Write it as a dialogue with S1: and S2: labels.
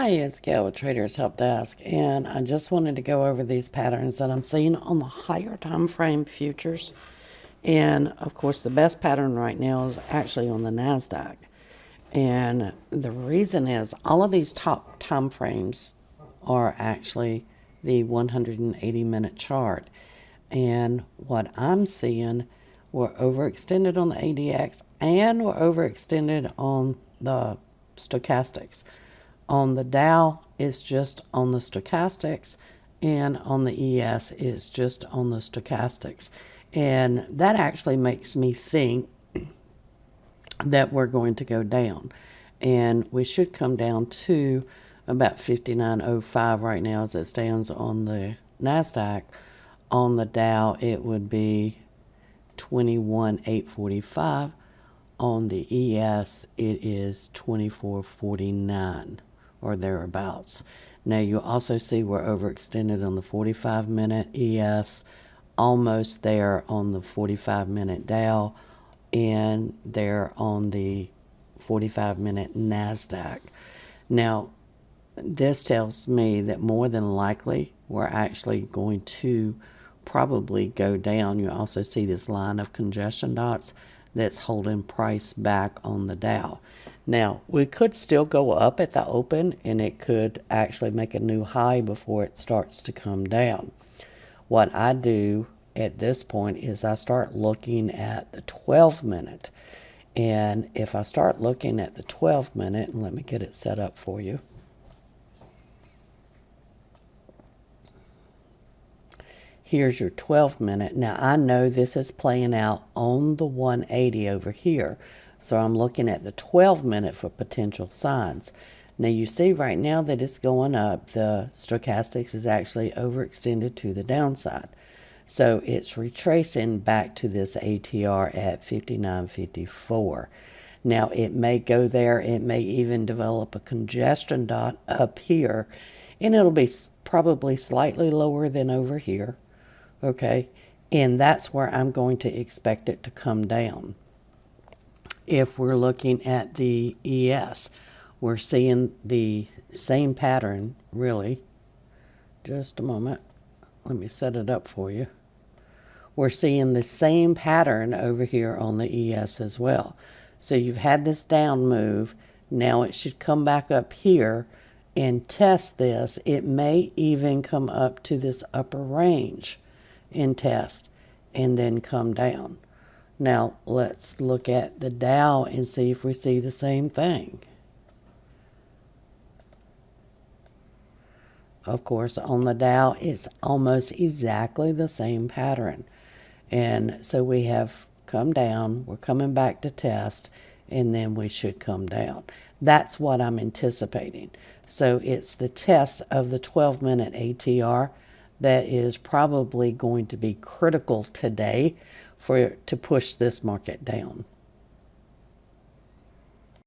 S1: Hi, it's Gail with Traders Help Desk, and I just wanted to go over these patterns that I'm seeing on the higher time frame futures. And of course, the best pattern right now is actually on the Nasdaq. And the reason is all of these top time frames are actually the 180-minute chart. And what I'm seeing, we're overextended on the ADX and we're overextended on the stochastics. On the Dow, it's just on the stochastics, and on the ES, it's just on the stochastics. And that actually makes me think that we're going to go down. And we should come down to about 59.05 right now as it stands on the Nasdaq. On the Dow, it would be 21,845. On the ES, it is 24.49 or thereabouts. Now you also see we're overextended on the 45-minute ES, almost there on the 45-minute Dow, and there on the 45-minute Nasdaq. Now, this tells me that more than likely we're actually going to probably go down. You also see this line of congestion dots that's holding price back on the Dow. Now, we could still go up at the open, and it could actually make a new high before it starts to come down. What I do at this point is I start looking at the 12-minute. And if I start looking at the 12-minute, and let me get it set up for you. Here's your 12-minute. Now, I know this is playing out on the 180 over here. So I'm looking at the 12-minute for potential signs. Now, you see right now that it's going up. The stochastics is actually overextended to the downside. So it's retracing back to this ATR at 59.54. Now, it may go there. It may even develop a congestion dot up here. And it'll be probably slightly lower than over here. Okay, and that's where I'm going to expect it to come down. If we're looking at the ES, we're seeing the same pattern, really. Just a moment. Let me set it up for you. We're seeing the same pattern over here on the ES as well. So you've had this down move. Now it should come back up here and test this. It may even come up to this upper range and test and then come down. Now let's look at the Dow and see if we see the same thing. Of course, on the Dow, it's almost exactly the same pattern. And so we have come down, we're coming back to test, and then we should come down. That's what I'm anticipating. So it's the test of the 12-minute ATR that is probably going to be critical today to push this market down.